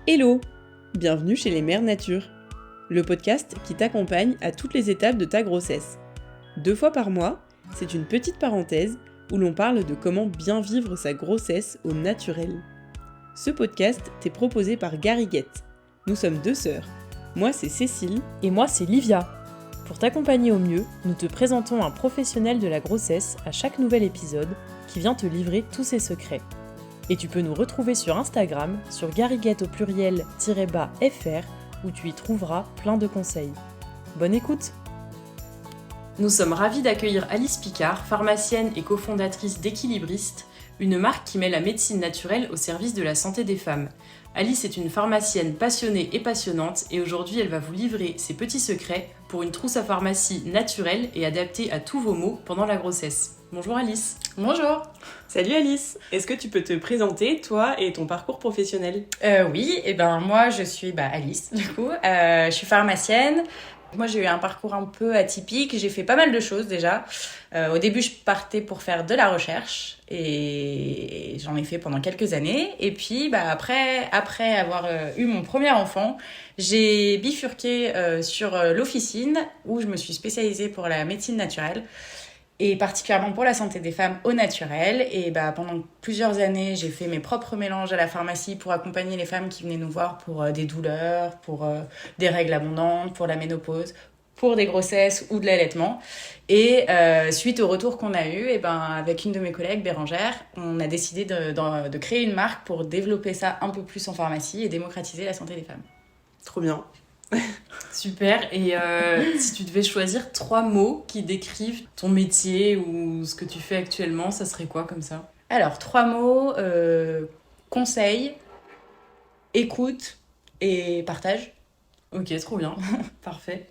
Hello! Bienvenue chez les Mères Nature, le podcast qui t'accompagne à toutes les étapes de ta grossesse. 2 fois par mois, c'est une petite parenthèse où l'on parle de comment bien vivre sa grossesse au naturel. Ce podcast t'est proposé par Gariguette. Nous sommes 2 sœurs. Moi, c'est Cécile. Et moi, c'est Livia. Pour t'accompagner au mieux, nous te présentons un professionnel de la grossesse à chaque nouvel épisode qui vient te livrer tous ses secrets. Et tu peux nous retrouver sur Instagram, sur gariguette au pluriel-fr, où tu y trouveras plein de conseils. Bonne écoute! Nous sommes ravis d'accueillir Alice Picard, pharmacienne et cofondatrice d'Équilibriste, une marque qui met la médecine naturelle au service de la santé des femmes. Alice est une pharmacienne passionnée et passionnante et aujourd'hui elle va vous livrer ses petits secrets pour une trousse à pharmacie naturelle et adaptée à tous vos maux pendant la grossesse. Bonjour Alice. Bonjour. Salut Alice. Est-ce que tu peux te présenter, toi et ton parcours professionnel ? Oui, moi je suis Alice du coup. Je suis pharmacienne. Moi j'ai eu un parcours un peu atypique, j'ai fait pas mal de choses déjà. Au début je partais pour faire de la recherche et j'en ai fait pendant quelques années. Et puis après avoir eu mon premier enfant, j'ai bifurqué sur l'officine où je me suis spécialisée pour la médecine naturelle. Et particulièrement pour la santé des femmes au naturel. Et pendant plusieurs années, j'ai fait mes propres mélanges à la pharmacie pour accompagner les femmes qui venaient nous voir pour des douleurs, pour des règles abondantes, pour la ménopause, pour des grossesses ou de l'allaitement. Et suite au retour qu'on a eu, avec une de mes collègues, Bérangère, on a décidé de créer une marque pour développer ça un peu plus en pharmacie et démocratiser la santé des femmes. Trop bien. Super. Et si tu devais choisir 3 mots qui décrivent ton métier ou ce que tu fais actuellement, ça serait quoi comme ça ? Alors, 3 mots, conseil, écoute et partage. Ok, trop bien. Parfait.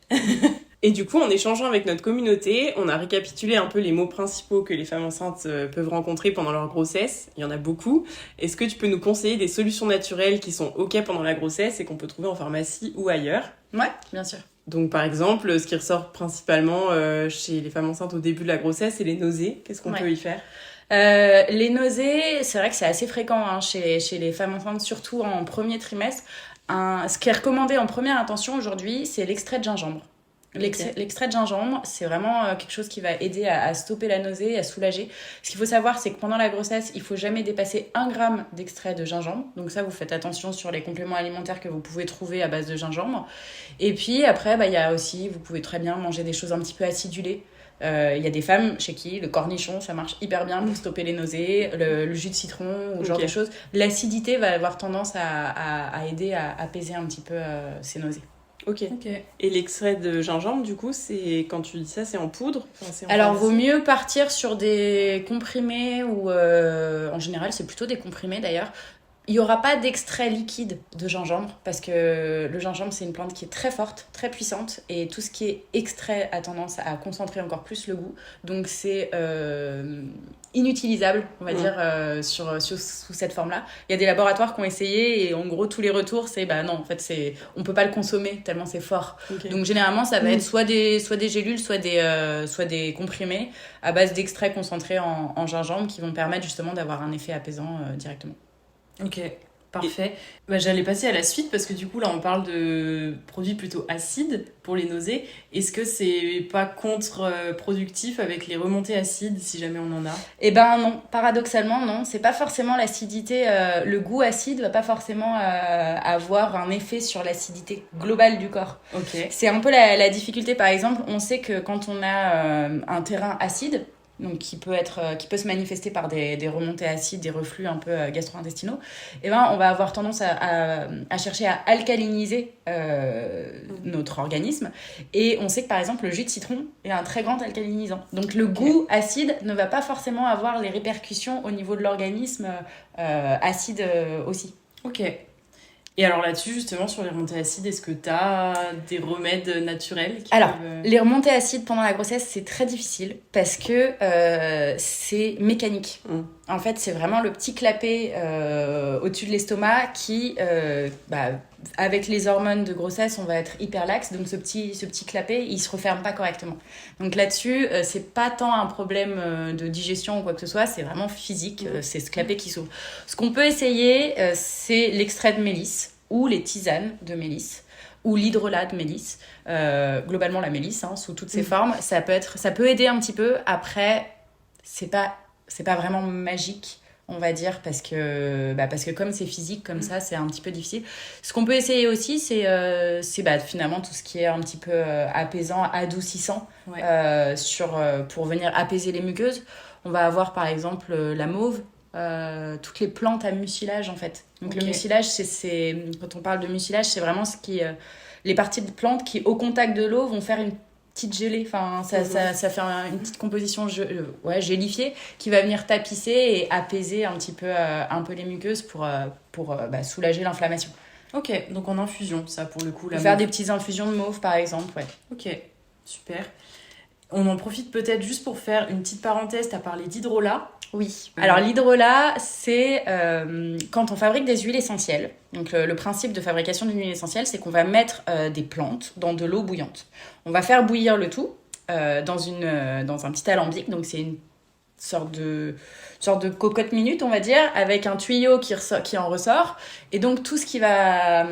Et du coup, en échangeant avec notre communauté, on a récapitulé un peu les mots principaux que les femmes enceintes peuvent rencontrer pendant leur grossesse. Il y en a beaucoup. Est-ce que tu peux nous conseiller des solutions naturelles qui sont OK pendant la grossesse et qu'on peut trouver en pharmacie ou ailleurs ? Ouais, bien sûr. Donc par exemple, ce qui ressort principalement chez les femmes enceintes au début de la grossesse, c'est les nausées. Qu'est-ce qu'on peut y faire ? Les nausées, c'est vrai que c'est assez fréquent chez les femmes enceintes, surtout en premier trimestre. Ce qui est recommandé en première intention aujourd'hui, c'est l'extrait de gingembre. L'extrait de gingembre, c'est vraiment quelque chose qui va aider à stopper la nausée, à soulager. Ce qu'il faut savoir, c'est que pendant la grossesse, il faut jamais dépasser 1 gramme d'extrait de gingembre. Donc ça, vous faites attention sur les compléments alimentaires que vous pouvez trouver à base de gingembre. Et puis après, il y a aussi, vous pouvez très bien manger des choses un petit peu acidulées. Il y a des femmes chez qui le cornichon, ça marche hyper bien pour stopper les nausées, le jus de citron ou ce genre de choses. L'acidité va avoir tendance à aider à apaiser un petit peu ces nausées. Ok. Et l'extrait de gingembre, du coup, c'est quand tu dis ça, c'est en poudre ? Alors, vaut mieux partir sur des comprimés ou en général, c'est plutôt des comprimés d'ailleurs. Il n'y aura pas d'extrait liquide de gingembre parce que le gingembre, c'est une plante qui est très forte, très puissante et tout ce qui est extrait a tendance à concentrer encore plus le goût. Donc, c'est inutilisable, on va dire, sous cette forme-là. Il y a des laboratoires qui ont essayé et en gros, tous les retours, c'est non, en fait, on peut pas le consommer tellement c'est fort. Okay. Donc, généralement, ça va être soit des gélules, soit des comprimés à base d'extraits concentrés en gingembre qui vont permettre justement d'avoir un effet apaisant directement. Ok, parfait. J'allais passer à la suite parce que du coup, là, on parle de produits plutôt acides pour les nausées. Est-ce que c'est pas contre-productif avec les remontées acides si jamais on en a ? Non, paradoxalement, non. C'est pas forcément l'acidité. Le goût acide va pas forcément avoir un effet sur l'acidité globale du corps. Ok. C'est un peu la difficulté. Par exemple, on sait que quand on a un terrain acide, donc qui peut se manifester par des remontées acides, des reflux un peu gastro-intestinaux, on va avoir tendance à chercher à alcaliniser notre organisme. Et on sait que par exemple le jus de citron est un très grand alcalinisant. Donc le goût acide ne va pas forcément avoir les répercussions au niveau de l'organisme acide aussi. Ok. Et alors là-dessus, justement, sur les remontées acides, est-ce que tu as des remèdes naturels les remontées acides pendant la grossesse, c'est très difficile parce que c'est mécanique. En fait, c'est vraiment le petit clapet au-dessus de l'estomac qui, avec les hormones de grossesse, on va être hyper laxe. Donc, ce petit clapet, il se referme pas correctement. Donc là-dessus, c'est pas tant un problème de digestion ou quoi que ce soit, c'est vraiment physique. C'est ce clapet qui s'ouvre. Ce qu'on peut essayer, c'est l'extrait de mélisse. ou les tisanes de mélisse ou l'hydrolat de mélisse. Globalement, la mélisse, sous toutes ses formes, ça peut aider un petit peu. Après, c'est pas vraiment magique, on va dire, parce que comme c'est physique comme ça, c'est un petit peu difficile. Ce qu'on peut essayer aussi, c'est finalement tout ce qui est un petit peu apaisant, adoucissant, pour venir apaiser les muqueuses. On va avoir par exemple la mauve, toutes les plantes à mucilage en fait. Donc le mucilage, c'est quand on parle de mucilage, c'est vraiment les parties de plantes qui au contact de l'eau vont faire une petite gelée, enfin ça fait une petite composition gélifiée qui va venir tapisser et apaiser un peu les muqueuses pour soulager l'inflammation. Ok, donc en infusion, ça pour le coup. Faire des petites infusions de mauve par exemple, ouais. Ok, super. On en profite peut-être juste pour faire une petite parenthèse, tu as parlé d'hydrolat. Oui. Alors l'hydrolat, c'est quand on fabrique des huiles essentielles. Donc le principe de fabrication d'une huile essentielle, c'est qu'on va mettre des plantes dans de l'eau bouillante. On va faire bouillir le tout dans un petit alambic. Donc c'est une sorte de cocotte minute, on va dire, avec un tuyau qui en ressort. Et donc tout ce qui va...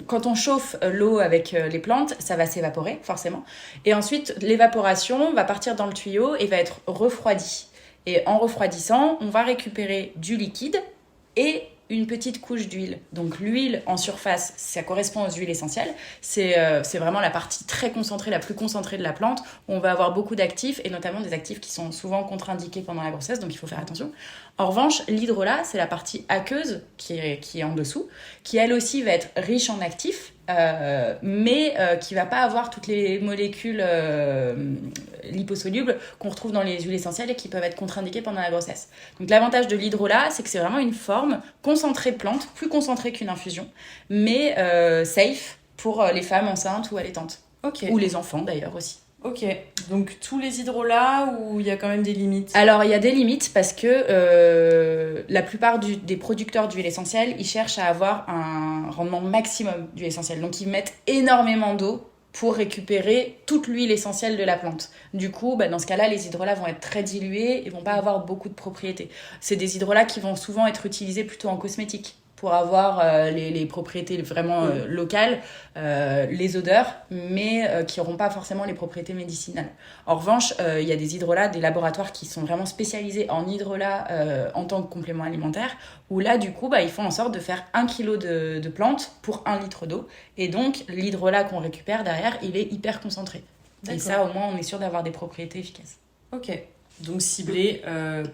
Quand on chauffe l'eau avec les plantes, ça va s'évaporer, forcément. Et ensuite, l'évaporation va partir dans le tuyau et va être refroidie. Et en refroidissant, on va récupérer du liquide et une petite couche d'huile. Donc l'huile en surface, ça correspond aux huiles essentielles. C'est vraiment la partie très concentrée, la plus concentrée de la plante, où on va avoir beaucoup d'actifs, et notamment des actifs qui sont souvent contre-indiqués pendant la grossesse, donc il faut faire attention. En revanche, l'hydrolat, c'est la partie aqueuse qui est en dessous, qui elle aussi va être riche en actifs, mais qui va pas avoir toutes les molécules liposolubles qu'on retrouve dans les huiles essentielles et qui peuvent être contre-indiquées pendant la grossesse. Donc l'avantage de l'hydrolat, c'est que c'est vraiment une forme concentrée de plante, plus concentrée qu'une infusion, mais safe pour les femmes enceintes ou allaitantes. Ok. Ou les enfants d'ailleurs aussi. Ok, donc tous les hydrolats ou il y a quand même des limites ? Alors il y a des limites parce que la plupart des producteurs d'huile essentielle, ils cherchent à avoir un rendement maximum d'huile essentielle. Donc ils mettent énormément d'eau pour récupérer toute l'huile essentielle de la plante. Du coup, dans ce cas-là, les hydrolats vont être très dilués et vont pas avoir beaucoup de propriétés. C'est des hydrolats qui vont souvent être utilisés plutôt en cosmétique, pour avoir les propriétés vraiment locales, les odeurs, mais qui n'auront pas forcément les propriétés médicinales. En revanche, il y a des hydrolats, des laboratoires qui sont vraiment spécialisés en hydrolats en tant que complément alimentaire, où là, du coup, ils font en sorte de faire 1 kg de plantes pour 1 litre d'eau. Et donc, l'hydrolat qu'on récupère derrière, il est hyper concentré. D'accord. Et ça, au moins, on est sûr d'avoir des propriétés efficaces. Ok, donc ciblé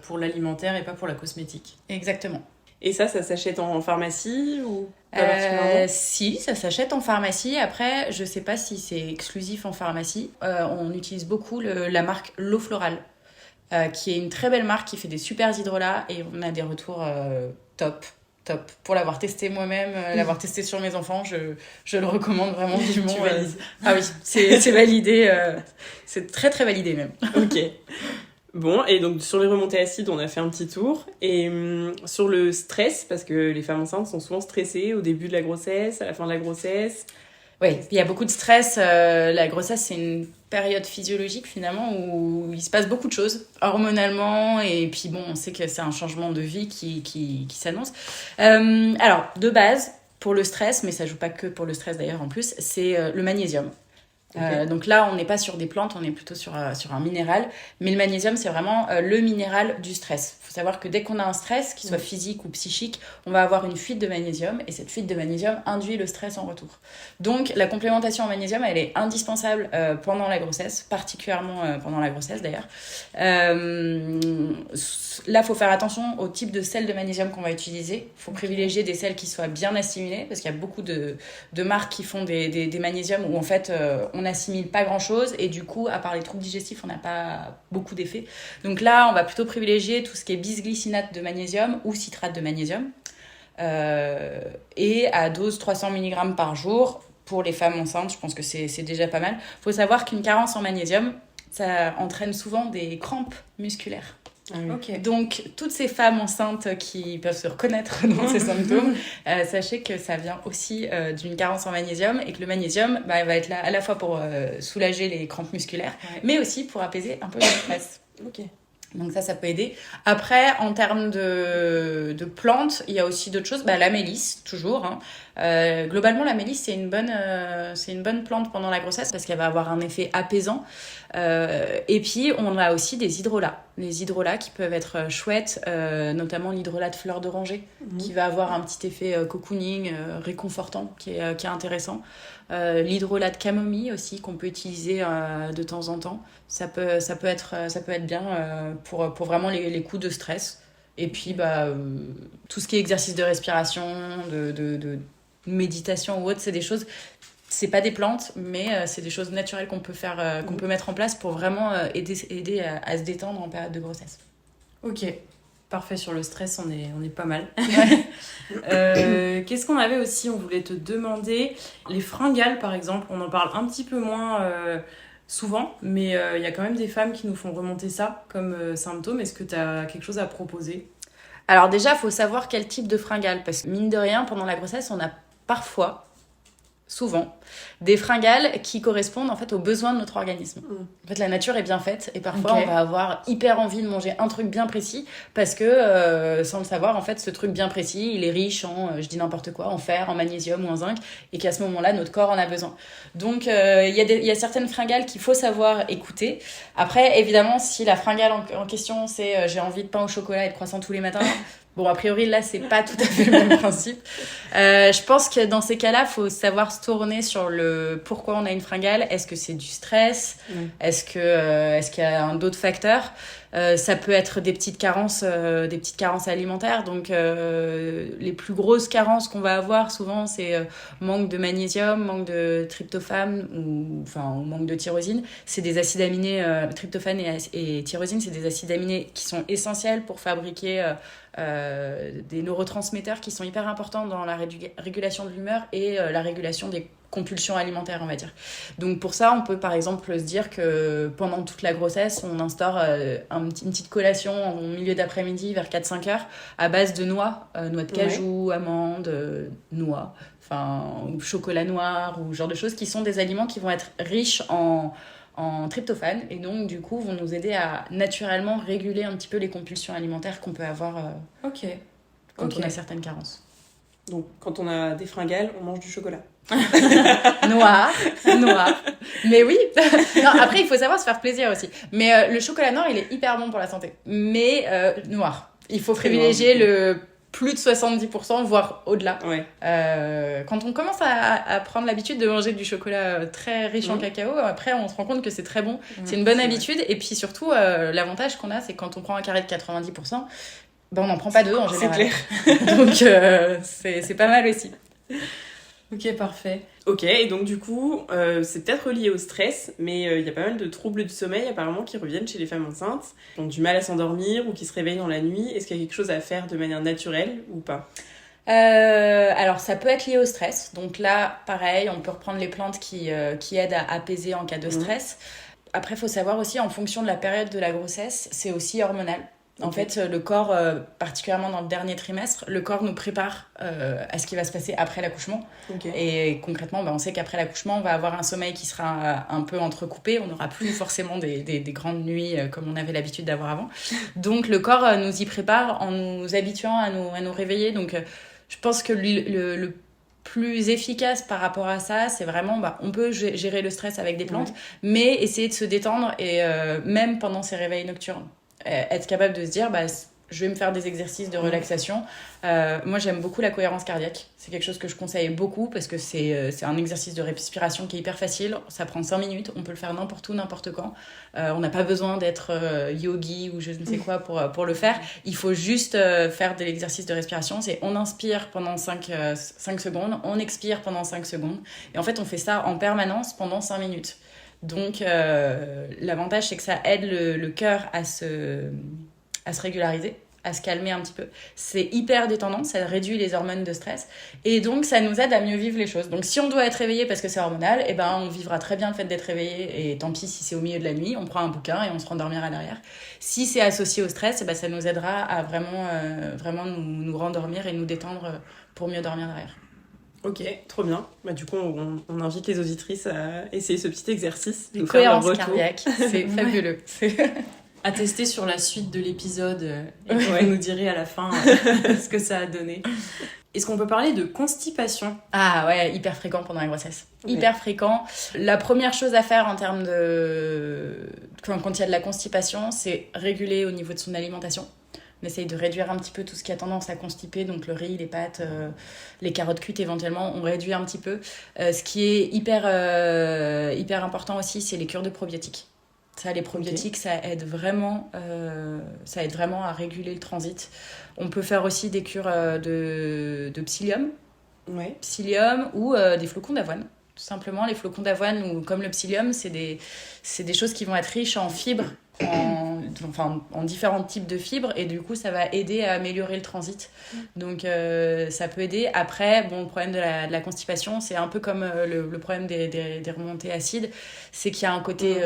pour l'alimentaire et pas pour la cosmétique. Exactement. Et ça s'achète en pharmacie ou Si, ça s'achète en pharmacie. Après, je sais pas si c'est exclusif en pharmacie. On utilise beaucoup la marque L'Eau Florale, qui est une très belle marque qui fait des super hydrolats et on a des retours top. Pour l'avoir testé moi-même, l'avoir testé sur mes enfants, je le recommande vraiment vivement. Tu valides. Ah oui, c'est validé. C'est très très validé même. Ok. Bon, et donc sur les remontées acides, on a fait un petit tour. Et sur le stress, parce que les femmes enceintes sont souvent stressées au début de la grossesse, à la fin de la grossesse. Oui, il y a beaucoup de stress. La grossesse, c'est une période physiologique finalement où il se passe beaucoup de choses hormonalement. Et puis bon, on sait que c'est un changement de vie qui s'annonce. Alors, de base, pour le stress, mais ça joue pas que pour le stress d'ailleurs en plus, c'est le magnésium. Okay. Donc là, on n'est pas sur des plantes, on est plutôt sur un minéral. Mais le magnésium, c'est vraiment le minéral du stress. Il faut savoir que dès qu'on a un stress, qu'il soit physique ou psychique, on va avoir une fuite de magnésium. Et cette fuite de magnésium induit le stress en retour. Donc la complémentation en magnésium, elle est indispensable pendant la grossesse, particulièrement pendant la grossesse d'ailleurs. Là, il faut faire attention au type de sel de magnésium qu'on va utiliser. Il faut privilégier des sels qui soient bien assimilés, parce qu'il y a beaucoup de marques qui font des magnésiums où en fait... on n'assimile pas grand-chose et du coup, à part les troubles digestifs, on n'a pas beaucoup d'effets. Donc là, on va plutôt privilégier tout ce qui est bisglycinate de magnésium ou citrate de magnésium et à dose 300 mg par jour. Pour les femmes enceintes, je pense que c'est déjà pas mal. Il faut savoir qu'une carence en magnésium, ça entraîne souvent des crampes musculaires. Ah oui. Okay. Donc, toutes ces femmes enceintes qui peuvent se reconnaître dans ces symptômes, sachez que ça vient aussi d'une carence en magnésium et que le magnésium va être là à la fois pour soulager les crampes musculaires, mais aussi pour apaiser un peu le stress. Ok. Donc ça peut aider. Après, en termes de plantes, il y a aussi d'autres choses. La mélisse, toujours. Globalement, la mélisse, c'est une bonne plante pendant la grossesse parce qu'elle va avoir un effet apaisant. Et puis, on a aussi des hydrolats. Les hydrolats qui peuvent être chouettes, notamment l'hydrolat de fleur d'oranger, qui va avoir un petit effet cocooning, réconfortant, qui est intéressant. L'hydrolat de camomille aussi, qu'on peut utiliser de temps en temps. Ça peut être bien pour vraiment les coups de stress. Et puis, tout ce qui est exercice de respiration, de méditation ou autre, c'est des choses... C'est pas des plantes, mais c'est des choses naturelles qu'on peut faire, qu'on peut mettre en place pour vraiment aider à se détendre en période de grossesse. Ok, parfait. Sur le stress, on est pas mal. Ouais. Qu'est-ce qu'on avait aussi? On voulait te demander les fringales, par exemple. On en parle un petit peu moins souvent, mais il y a quand même des femmes qui nous font remonter ça comme symptôme. Est-ce que tu as quelque chose à proposer? Alors déjà, il faut savoir quel type de fringale, parce que mine de rien, pendant la grossesse, on a parfois... souvent, des fringales qui correspondent en fait aux besoins de notre organisme. En fait, la nature est bien faite et parfois on va avoir hyper envie de manger un truc bien précis parce que, sans le savoir, en fait, ce truc bien précis, il est riche en, je dis n'importe quoi, en fer, en magnésium ou en zinc et qu'à ce moment-là, notre corps en a besoin. Donc, il y a certaines fringales qu'il faut savoir écouter. Après, évidemment, si la fringale en question, c'est j'ai envie de pain au chocolat et de croissant tous les matins... Bon, a priori, là, c'est pas tout à fait le même principe. Je pense que dans ces cas-là, il faut savoir se tourner sur le pourquoi on a une fringale. Est-ce que c'est du stress? Est-ce qu'il y a d'autres facteurs? Ça peut être des petites carences alimentaires. Donc, les plus grosses carences qu'on va avoir souvent, c'est manque de magnésium, manque de tryptophane ou manque de tyrosine. C'est des acides aminés, tryptophane et tyrosine, c'est des acides aminés qui sont essentiels pour fabriquer des neurotransmetteurs qui sont hyper importants dans la régulation de l'humeur et la régulation des compulsions alimentaires, on va dire. Donc pour ça, on peut par exemple se dire que pendant toute la grossesse, on instaure une petite collation au milieu d'après-midi vers 4-5 heures à base de noix de cajou, amandes, noix, ou chocolat noir ou ce genre de choses qui sont des aliments qui vont être riches en tryptophane et donc du coup vont nous aider à naturellement réguler un petit peu les compulsions alimentaires qu'on peut avoir quand on a certaines carences. Donc quand on a des fringales, on mange du chocolat. Noir. Mais oui. Non, après il faut savoir se faire plaisir aussi. Mais le chocolat noir, il est hyper bon pour la santé. Mais noir. Il faut privilégier le plus de 70%, voire au-delà. Ouais. Quand on commence à prendre l'habitude de manger du chocolat très riche en cacao, après on se rend compte que c'est très bon. C'est une bonne habitude. Et puis surtout, l'avantage qu'on a, c'est que quand on prend un carré de 90%, on n'en prend pas deux en général. C'est clair. Donc c'est pas mal aussi. Ok, parfait. Ok, et donc du coup, c'est peut-être lié au stress, mais il y a pas mal de troubles du sommeil apparemment qui reviennent chez les femmes enceintes, qui ont du mal à s'endormir ou qui se réveillent dans la nuit. Est-ce qu'il y a quelque chose à faire de manière naturelle ou pas? Alors ça peut être lié au stress. Donc là, pareil, on peut reprendre les plantes qui aident à apaiser en cas de stress. Après, il faut savoir aussi, en fonction de la période de la grossesse, c'est aussi hormonal. En fait, le corps, particulièrement dans le dernier trimestre, le corps nous prépare à ce qui va se passer après l'accouchement. Et concrètement, on sait qu'après l'accouchement, on va avoir un sommeil qui sera un peu entrecoupé. On n'aura plus forcément des grandes nuits comme on avait l'habitude d'avoir avant. Donc, le corps nous y prépare en nous habituant à nous réveiller. Donc, je pense que le plus efficace par rapport à ça, c'est vraiment, on peut gérer le stress avec des plantes, mais essayer de se détendre et même pendant ces réveils nocturnes. Être capable de se dire je vais me faire des exercices de relaxation. Moi j'aime beaucoup la cohérence cardiaque, c'est quelque chose que je conseille beaucoup parce que c'est un exercice de respiration qui est hyper facile, ça prend 5 minutes, on peut le faire n'importe où, n'importe quand, on n'a pas besoin d'être yogi ou je ne sais quoi pour le faire, il faut juste faire de l'exercice de respiration, c'est on inspire pendant 5 secondes, on expire pendant 5 secondes et en fait on fait ça en permanence pendant 5 minutes. Donc, l'avantage, c'est que ça aide le cœur à se régulariser, à se calmer un petit peu. C'est hyper détendant, ça réduit les hormones de stress. Et donc, ça nous aide à mieux vivre les choses. Donc, si on doit être réveillé parce que c'est hormonal, on vivra très bien le fait d'être réveillé. Et tant pis si c'est au milieu de la nuit, on prend un bouquin et on se rendormira derrière. Si c'est associé au stress, ça nous aidera à vraiment nous rendormir et nous détendre pour mieux dormir derrière. Ok, trop bien. Du coup, on invite les auditrices à essayer ce petit exercice. Cohérence cardiaque, c'est fabuleux. À tester sur la suite de l'épisode et vous nous direz à la fin ce que ça a donné. Est-ce qu'on peut parler de constipation ? Ah ouais, hyper fréquent pendant la grossesse. Ouais. Hyper fréquent. La première chose à faire en termes de... Quand il y a de la constipation, c'est réguler au niveau de son alimentation. On essaye de réduire un petit peu tout ce qui a tendance à constiper, donc le riz, les pâtes, les carottes cuites éventuellement, on réduit un petit peu. Ce qui est hyper important aussi, c'est les cures de probiotiques. Ça, les probiotiques, ça aide vraiment à réguler le transit. On peut faire aussi des cures de psyllium, psyllium ou des flocons d'avoine. Tout simplement, les flocons d'avoine, ou comme le psyllium, c'est des choses qui vont être riches en fibres, en différents types de fibres, et du coup, ça va aider à améliorer le transit. Donc, ça peut aider. Après, bon, le problème de la constipation, c'est un peu comme le problème des remontées acides, c'est qu'il y a un côté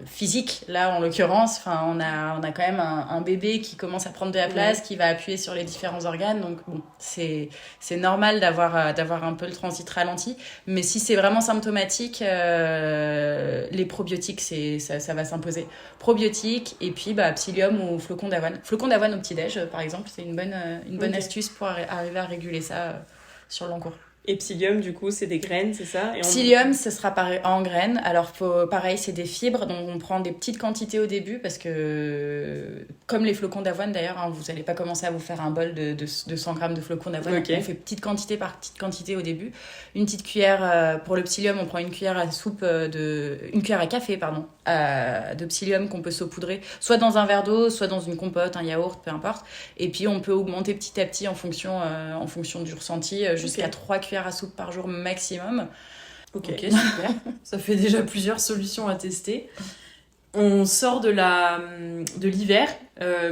physique. Là, en l'occurrence, on a quand même un bébé qui commence à prendre de la place, qui va appuyer sur les différents organes. Donc, bon, c'est normal d'avoir un peu le transit ralenti. Mais si c'est vraiment symptomatique, les probiotiques, ça va s'imposer. Probiotiques et puis psyllium ou flocon d'avoine. Flocon d'avoine au petit-déj, par exemple, c'est une bonne astuce pour arriver à réguler ça sur le long cours. Et psyllium, du coup, c'est des graines, c'est ça ? Psyllium, ce sera en graines. Alors, pareil, c'est des fibres, donc on prend des petites quantités au début parce que, comme les flocons d'avoine d'ailleurs, vous n'allez pas commencer à vous faire un bol de 100 grammes de flocons d'avoine. On fait petite quantité par petite quantité au début. Une petite cuillère, pour le psyllium, on prend une cuillère à café, de psyllium qu'on peut saupoudrer, soit dans un verre d'eau, soit dans une compote, un yaourt, peu importe. Et puis, on peut augmenter petit à petit en fonction du ressenti, jusqu'à 3 cuillères à soupe par jour maximum. Ok, super. Ça fait déjà plusieurs solutions à tester. On sort de l'hiver,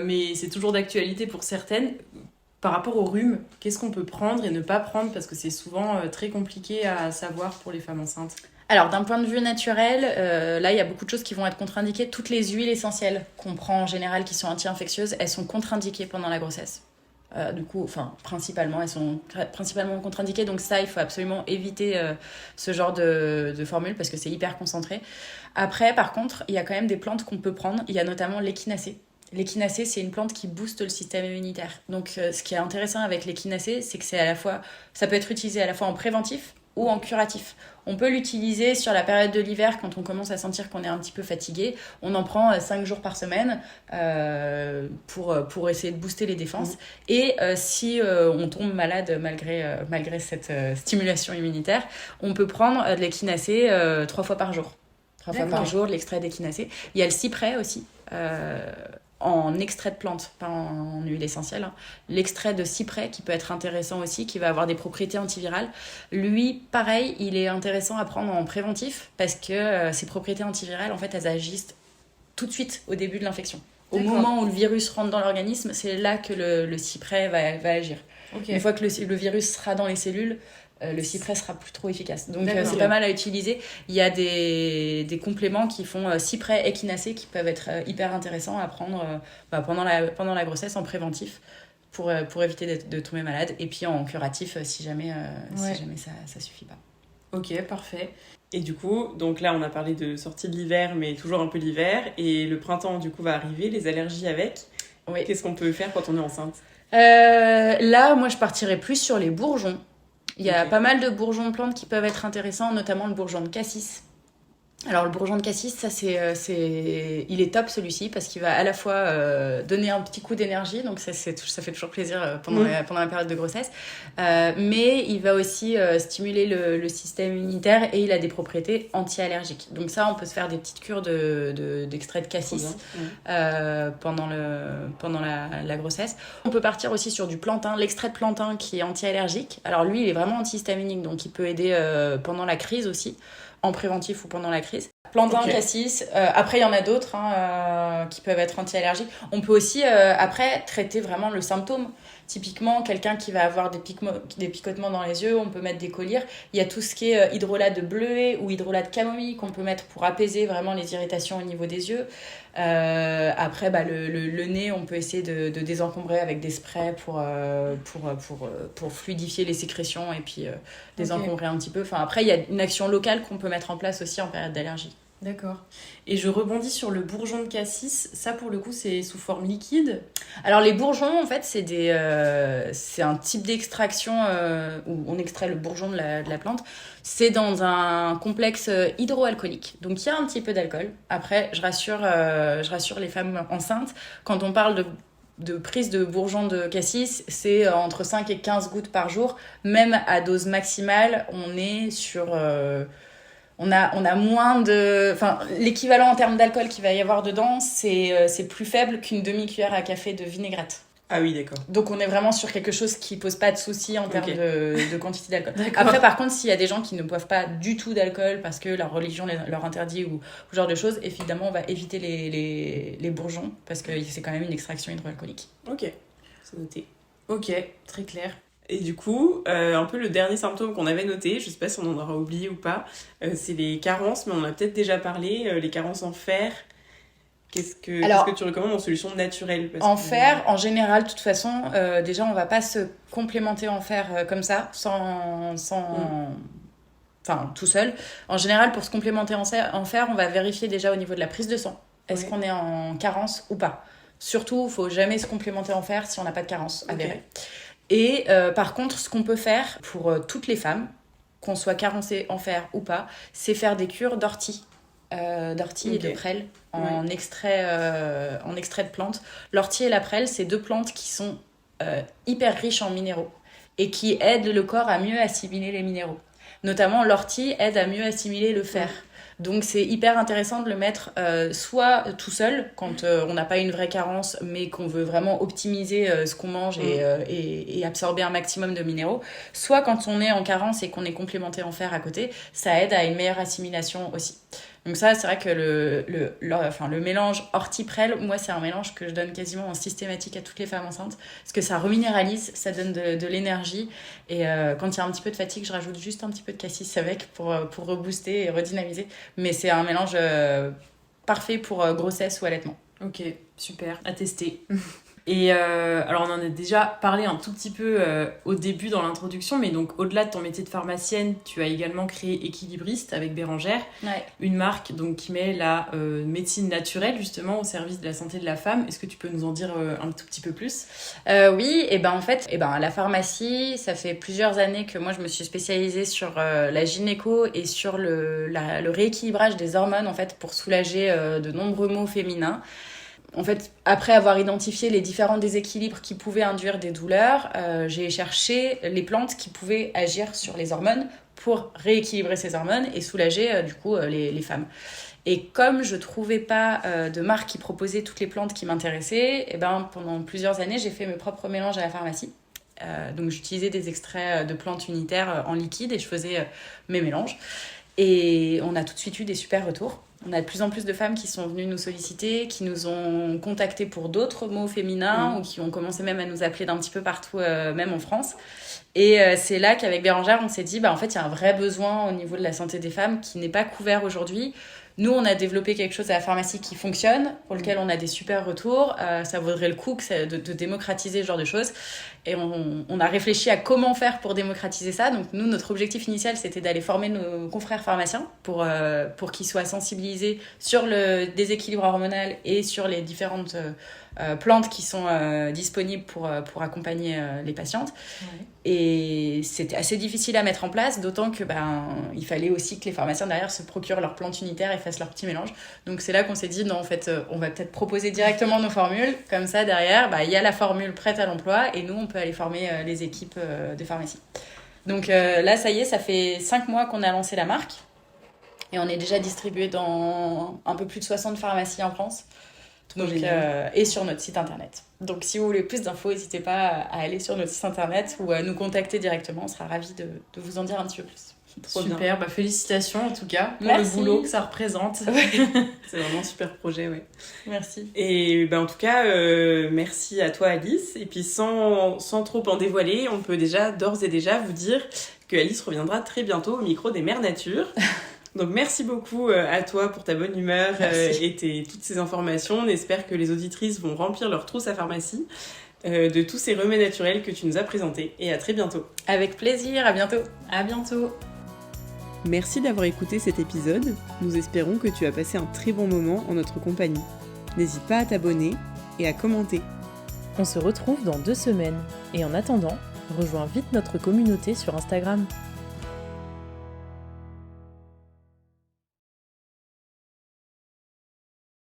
mais c'est toujours d'actualité pour certaines. Par rapport au rhume, qu'est-ce qu'on peut prendre et ne pas prendre ? Parce que c'est souvent très compliqué à savoir pour les femmes enceintes. Alors, d'un point de vue naturel, là, il y a beaucoup de choses qui vont être contre-indiquées. Toutes les huiles essentielles qu'on prend en général qui sont anti-infectieuses, elles sont contre-indiquées pendant la grossesse. Principalement, elles sont principalement contre-indiquées. Donc ça, il faut absolument éviter ce genre de formule parce que c'est hyper concentré. Après, par contre, il y a quand même des plantes qu'on peut prendre. Il y a notamment l'échinacée. L'échinacée, c'est une plante qui booste le système immunitaire. Donc, ce qui est intéressant avec l'échinacée, c'est que ça peut être utilisé à la fois en préventif ou en curatif. On peut l'utiliser sur la période de l'hiver quand on commence à sentir qu'on est un petit peu fatigué. On en prend 5 jours par semaine pour essayer de booster les défenses. Et si on tombe malade malgré cette stimulation immunitaire, on peut prendre de l'échinacée 3 fois par jour. 3 fois par jour, l'extrait d'échinacée. Il y a le cyprès aussi. En extrait de plante, pas en huile essentielle. L'extrait de cyprès qui peut être intéressant aussi, qui va avoir des propriétés antivirales. Lui, pareil, il est intéressant à prendre en préventif parce que ses propriétés antivirales, en fait, elles agissent tout de suite au début de l'infection. Au moment où le virus rentre dans l'organisme, c'est là que le cyprès va agir. Une fois que le virus sera dans les cellules, le cyprès sera plus trop efficace. Donc c'est pas mal à utiliser. Il y a des compléments qui font cyprès, échinacée qui peuvent être hyper intéressants à prendre pendant la grossesse en préventif pour éviter de tomber malade, et puis en curatif si jamais ça suffit pas. Ok, parfait. Et du coup, donc là on a parlé de sortie de l'hiver, mais toujours un peu l'hiver, et le printemps du coup va arriver, les allergies avec. Oui. Qu'est-ce qu'on peut faire quand on est enceinte ? Là, moi je partirais plus sur les bourgeons. Il y a pas mal de bourgeons de plantes qui peuvent être intéressants, notamment le bourgeon de cassis. Alors le bourgeon de cassis, ça il est top celui-ci parce qu'il va à la fois donner un petit coup d'énergie, donc ça fait toujours plaisir pendant la période de grossesse, mais il va aussi stimuler le système immunitaire et il a des propriétés anti-allergiques. Donc ça, on peut se faire des petites cures d'extrait de cassis pendant la grossesse. On peut partir aussi sur du plantain, l'extrait de plantain qui est anti-allergique. Alors lui, il est vraiment antihistaminique, donc il peut aider pendant la crise aussi, en préventif ou pendant la crise. Plantain, cassis. Après, il y en a d'autres qui peuvent être anti-allergiques. On peut aussi, après, traiter vraiment le symptôme. Typiquement, quelqu'un qui va avoir des picotements dans les yeux, on peut mettre des collyres. Il y a tout ce qui est hydrolat de bleuet ou hydrolat de camomille qu'on peut mettre pour apaiser vraiment les irritations au niveau des yeux. Après, le nez, on peut essayer de désencombrer avec des sprays pour fluidifier les sécrétions et puis désencombrer un petit peu. Enfin, après, il y a une action locale qu'on peut mettre en place aussi en période d'allergie. D'accord. Et je rebondis sur le bourgeon de cassis. Ça, pour le coup, c'est sous forme liquide. Alors les bourgeons, en fait, c'est un type d'extraction où on extrait le bourgeon de la plante. C'est dans un complexe hydroalcoolique. Donc il y a un petit peu d'alcool. Après, je rassure les femmes enceintes. Quand on parle de prise de bourgeon de cassis, c'est entre 5 et 15 gouttes par jour. Même à dose maximale, on est sur... On a moins de... Enfin, l'équivalent en termes d'alcool qu'il va y avoir dedans, c'est plus faible qu'une demi-cuillère à café de vinaigrette. Ah oui, d'accord. Donc on est vraiment sur quelque chose qui pose pas de soucis en termes de quantité d'alcool. D'accord. Après, par contre, s'il y a des gens qui ne boivent pas du tout d'alcool parce que leur religion leur interdit ou ce genre de choses, évidemment, on va éviter les bourgeons parce que c'est quand même une extraction hydroalcoolique. Ok, c'est noté. Ok, très clair. Et du coup, un peu le dernier symptôme qu'on avait noté, je sais pas si on en aura oublié ou pas, c'est les carences, mais on en a peut-être déjà parlé, les carences en fer. Qu'est-ce que tu recommandes en solution naturelle? Fer, en général, de toute façon, déjà, on va pas se complémenter en fer comme ça, enfin, tout seul. En général, pour se complémenter en fer, on va vérifier déjà au niveau de la prise de sang. Est-ce qu'on est en carence ou pas? Surtout, il faut jamais se complémenter en fer si on n'a pas de carence avérée. Et par contre, ce qu'on peut faire pour toutes les femmes, qu'on soit carencée en fer ou pas, c'est faire des cures d'ortie. Et de prêle en extrait de plantes. L'ortie et la prêle, c'est 2 plantes qui sont hyper riches en minéraux et qui aident le corps à mieux assimiler les minéraux. Notamment, l'ortie aide à mieux assimiler le fer. Donc c'est hyper intéressant de le mettre soit tout seul, quand on n'a pas une vraie carence, mais qu'on veut vraiment optimiser ce qu'on mange et absorber un maximum de minéraux, soit quand on est en carence et qu'on est complémenté en fer à côté, ça aide à une meilleure assimilation aussi. Donc ça, c'est vrai que le mélange ortie-prêle, moi, c'est un mélange que je donne quasiment en systématique à toutes les femmes enceintes, parce que ça reminéralise, ça donne de l'énergie, et quand il y a un petit peu de fatigue, je rajoute juste un petit peu de cassis avec pour rebooster et redynamiser. Mais c'est un mélange parfait pour grossesse ou allaitement. Ok, super, à tester. Et alors on en a déjà parlé un tout petit peu au début dans l'introduction, mais donc au-delà de ton métier de pharmacienne, tu as également créé Équilibriste avec Bérangère, une marque donc, qui met la médecine naturelle justement au service de la santé de la femme. Est-ce que tu peux nous en dire un tout petit peu plus? Oui, et ben en fait, la pharmacie, ça fait plusieurs années que moi je me suis spécialisée sur la gynéco et sur le rééquilibrage des hormones en fait pour soulager de nombreux maux féminins. En fait, après avoir identifié les différents déséquilibres qui pouvaient induire des douleurs, j'ai cherché les plantes qui pouvaient agir sur les hormones pour rééquilibrer ces hormones et soulager du coup les femmes. Et comme je trouvais pas de marque qui proposait toutes les plantes qui m'intéressaient, et pendant plusieurs années, j'ai fait mes propres mélanges à la pharmacie. Donc j'utilisais des extraits de plantes unitaires en liquide et je faisais mes mélanges. Et on a tout de suite eu des super retours. On a de plus en plus de femmes qui sont venues nous solliciter, qui nous ont contactés pour d'autres mots féminins ou qui ont commencé même à nous appeler d'un petit peu partout, même en France. Et c'est là qu'avec Bérangère, on s'est dit, en fait, il y a un vrai besoin au niveau de la santé des femmes qui n'est pas couvert aujourd'hui. Nous, on a développé quelque chose à la pharmacie qui fonctionne, pour lequel on a des super retours. Ça vaudrait le coup de démocratiser ce genre de choses. Et on a réfléchi à comment faire pour démocratiser ça. Donc nous, notre objectif initial, c'était d'aller former nos confrères pharmaciens pour qu'ils soient sensibilisés sur le déséquilibre hormonal et sur les différentes plantes qui sont disponibles pour accompagner les patientes. Ouais. Et c'était assez difficile à mettre en place, d'autant que il fallait aussi que les pharmaciens derrière se procurent leurs plantes unitaires et fassent leur petit mélange. Donc c'est là qu'on s'est dit, non, en fait, on va peut-être proposer directement nos formules. Comme ça, derrière, il y a la formule prête à l'emploi et nous, on peut aller former les équipes de pharmacie. Donc là, ça y est, ça fait 5 mois qu'on a lancé la marque et on est déjà distribué dans un peu plus de 60 pharmacies en France. Donc, et sur notre site internet. Donc si vous voulez plus d'infos, n'hésitez pas à aller sur notre site internet ou à nous contacter directement. On sera ravis de vous en dire un petit peu plus. Trop super, félicitations en tout cas pour Merci. Le boulot que ça représente. C'est vraiment un super projet, ouais. Merci. Et en tout cas, merci à toi Alice. Et puis sans trop en dévoiler, on peut d'ores et déjà vous dire que Alice reviendra très bientôt au micro des Mères Nature. Donc merci beaucoup à toi pour ta bonne humeur et toutes ces informations. On espère que les auditrices vont remplir leur trousse à pharmacie de tous ces remèdes naturels que tu nous as présentés. Et à très bientôt. Avec plaisir, à bientôt. À bientôt. Merci d'avoir écouté cet épisode, nous espérons que tu as passé un très bon moment en notre compagnie. N'hésite pas à t'abonner et à commenter. On se retrouve dans 2 semaines, et en attendant, rejoins vite notre communauté sur Instagram.